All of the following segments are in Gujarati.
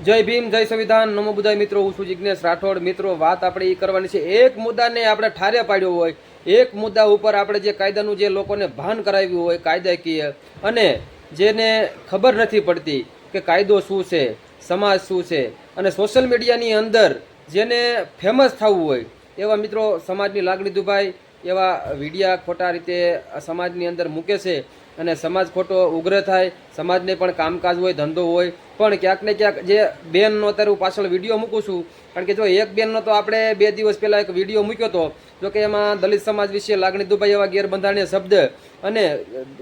જય ભીમ, જય સંવિધાન, નમો બુદ્ધાય. મિત્રો, હું છું જિજ્ઞેશ રાઠોડ. મિત્રો, વાત આપણે એ કરવાની છે, એક મુદ્દાને આપણે ઠારે પાડ્યો હોય, એક મુદ્દા ઉપર આપણે જે કાયદાનું જે લોકોને ભાન કરાવ્યું હોય કાયદાકીય, અને જેને ખબર નથી પડતી કે કાયદો શું છે, સમાજ શું છે, અને સોશિયલ મીડિયાની અંદર જેને ફેમસ થવું હોય એવા મિત્રો સમાજની લાગણી દુભાય એવા વિડીયા ખોટા રીતે સમાજની અંદર મૂકે છે, અને સમાજ ખોટો ઉગ્ર થાય. સમાજને પણ કામકાજ હોય, ધંધો હોય, પણ ક્યાંક ને ક્યાંક જે બેનનો અત્યારે હું પાછળ વિડીયો મૂકું છું, કારણ કે જો એક બેનનો તો આપણે 2 દિવસ પહેલાં એક વિડીયો મૂક્યો હતો, જો કે એમાં દલિત સમાજ વિશે લાગણી દુભાઈ એવા ગેરબંધારણીય શબ્દ અને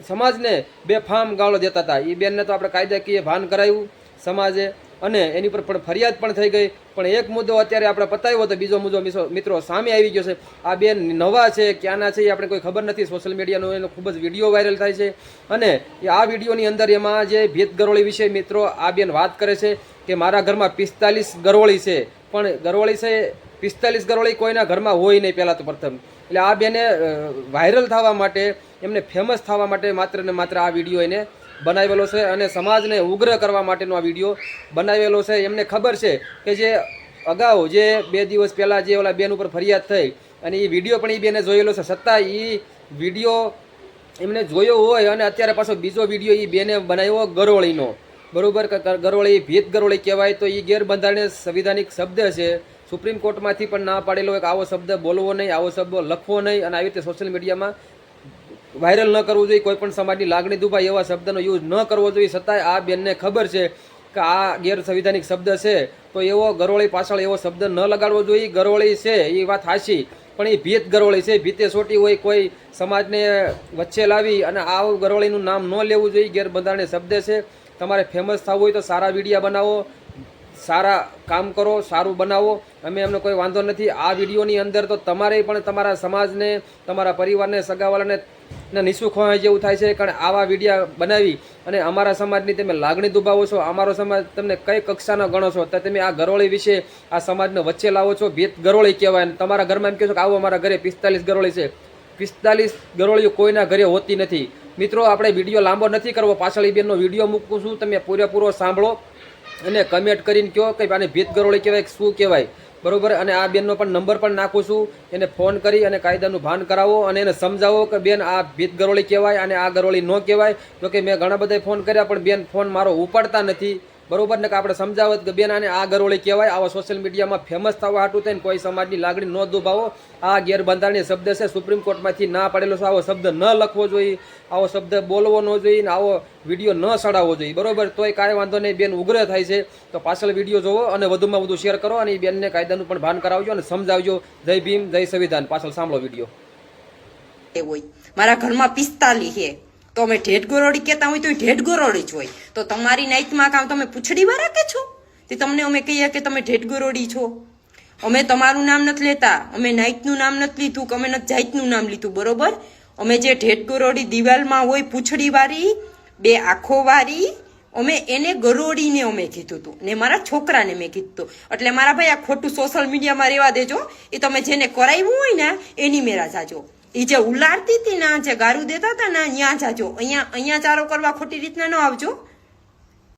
સમાજને બેફામ ગાળો દેતા હતા. એ બેનને તો આપણે કાયદાકીય ભાન કરાવ્યું સમાજે, અને એની પર પણ ફરિયાદ પણ થઈ ગઈ. પણ એક મુદ્દો અત્યારે આપણે પતાવ્યો તો બીજો મુદ્દો મિત્રો સામે આવી ગયો છે. આ બેન નવા છે, ક્યાંના છે એ આપણે કોઈ ખબર નથી. સોશિયલ મીડિયાનો એનો ખૂબ જ વિડીયો વાયરલ થાય છે, અને આ વિડીયોની અંદર એમાં જે ભેત ગરોળી વિશે મિત્રો આ બેન વાત કરે છે કે મારા ઘરમાં 45 ગરોળી છે, પણ ગરોળી છે 45 ગરોળી કોઈના ઘરમાં હોય નહીં પહેલાં તો પ્રથમ. એટલે આ બેને વાયરલ થવા માટે, એમને ફેમસ થવા માટે માત્ર ને માત્ર આ વિડીયો એને બનાવેલો છે, અને સમાજને ઉગ્ર કરવા માટેનો આ વિડીયો બનાવેલો છે. એમને ખબર છે કે જે અગાઉ જે 2 દિવસ પહેલાં જે ઓલા બેન ઉપર ફરિયાદ થઈ, અને એ વિડીયો પણ એ બેને જોયેલો છે, છતાં એ વિડીયો એમને જોયો હોય અને અત્યારે પાછો બીજો વિડીયો એ બેને બનાવ્યો ગરોળીનો, બરાબર. ગરોળી ભીત ગરોળી કહેવાય તો એ ગેરબંધારણીય સંવિધાનિક શબ્દ છે. સુપ્રીમ કોર્ટમાંથી પણ ના પાડેલો એક આવો શબ્દ બોલવો નહીં, આવો શબ્દ લખવો નહીં, અને આવી રીતે સોશિયલ મીડિયામાં વાયરલ ન કરવું જોઈએ. કોઈ પણ સમાજની લાગણી દુભાય એવા શબ્દનો યુઝ ન કરવો જોઈએ. છતાંય આ બેનને ખબર છે કે આ ગેરસંવિધાનિક શબ્દ છે, તો એવો ગરોળી પાછળ એવો શબ્દ ન લગાડવો જોઈએ. ગરોળી છે એ વાત હાચી, પણ એ ભીત ગરોળી છે, ભીતે સોટી હોય કોઈ સમાજને વચ્ચે લાવી અને આ ગરોળીનું નામ ન લેવું જોઈએ. ગેરબંધારણીય શબ્દ છે. તમારે ફેમસ થવું હોય તો સારા વિડીયા બનાવો, સારા કામ કરો, સારું બનાવો. અમે એમને કોઈ વાંધો નથી. આ વિડીયોની અંદર તો તમારે પણ તમારા સમાજને, તમારા પરિવારને, સગાવાલાને નિઃસુખ હોય જેવું થાય છે, કારણ આવા વિડીયા બનાવી અને અમારા સમાજની તમે લાગણી દુભાવો છો. અમારો સમાજ તમને કઈ કક્ષાનો ગણો છો, તો તમે આ ગરોળી વિશે આ સમાજને વચ્ચે લાવો છો. ભીત ગરોળી કહેવાય. તમારા ઘરમાં એમ કહો છો કે આવો અમારા ઘરે 45 ગરોળી છે. 45 ગરોળીઓ કોઈના ઘરે હોતી નથી. મિત્રો, આપણે વિડીયો લાંબો નથી કરવો. પાછળ બેનનો વિડીયો મૂકું છું, તમે પૂરેપૂરો સાંભળો અને કમેન્ટ કરીને કહો કે આને ભીત ગરોળી કહેવાય, શું કહેવાય, બરોબર. અને આ બેનનો પણ નંબર પણ નાખું છું, એને ફોન કરી અને કાયદાનું ભાન કરાવો અને એને સમજાવો કે બેન આ ભીત ગરોળી કહેવાય અને આ ગરોળી ન કહેવાય. જો કે મેં ઘણા બધા ફોન કર્યા, પણ બેન ફોન મારો ઉપાડતા નથી, બરોબર ને. કે આપણે સમજાવત કે બેન આને આ ગરોળી કહેવાય. આવા સોશિયલ મીડિયામાં ફેમસ થવા હાટું થઈને કોઈ સમાજની લાગણી ન દુભાવો. આ ગેરબંધારણીય શબ્દ છે, સુપ્રીમ કોર્ટમાંથી ના પાડેલો છે. આવો શબ્દ ન લખવો જોઈએ, આવો શબ્દ બોલવો ન જોઈએ, ને આવો વિડીયો ન સડાવવો જોઈએ, બરોબર. તોય કાંઈ વાંધો નહીં, બેન ઉગ્ર થાય છે તો પાછળ વિડીયો જોવો અને વધુમાં વધુ શેર કરો, અને એ બેનને કાયદાનું પણ ભાન કરાવજો અને સમજાવજો. જય ભીમ, જય સંવિધાન. પાછળ સાંભળો વિડીયો. મારા ઘરમાં 45 છે, તો અમે ઢેઢ ગરોળી કહેતા હોય તો ઢેઢ ગરોળી જ હોય. તો તમારી નાઈટમાં કામ તમે પૂછડી વાળા કે છો? તે તમને અમે કહીએ કે તમે ઢેઢ ગરોળી છો. અમે તમારું નામ નથી લેતા, અમે નાઈટનું નામ નથી લીધું, કે અમે નથી જાતનું નામ લીધું, બરોબર. અમે જે ઢેઢ ગરોળી દિવાલમાં હોય પૂછડી વાળી, 2 આંખો વાળી, અમે એને ગરોળીને અમે કીધું હતું, ને મારા છોકરાને મેં કીધું હતું. એટલે મારા ભાઈ આ ખોટું સોશિયલ મીડિયામાં રહેવા દેજો. એ તમે જેને કરાવ્યું હોય ને એની મેરા જાજો. એ જે ઉલાડતી હતી ને, જે ગારું દેતા હતા ને, ત્યાં જાજો. અહીંયા ચારો કરવા ખોટી રીતના ન આવજો.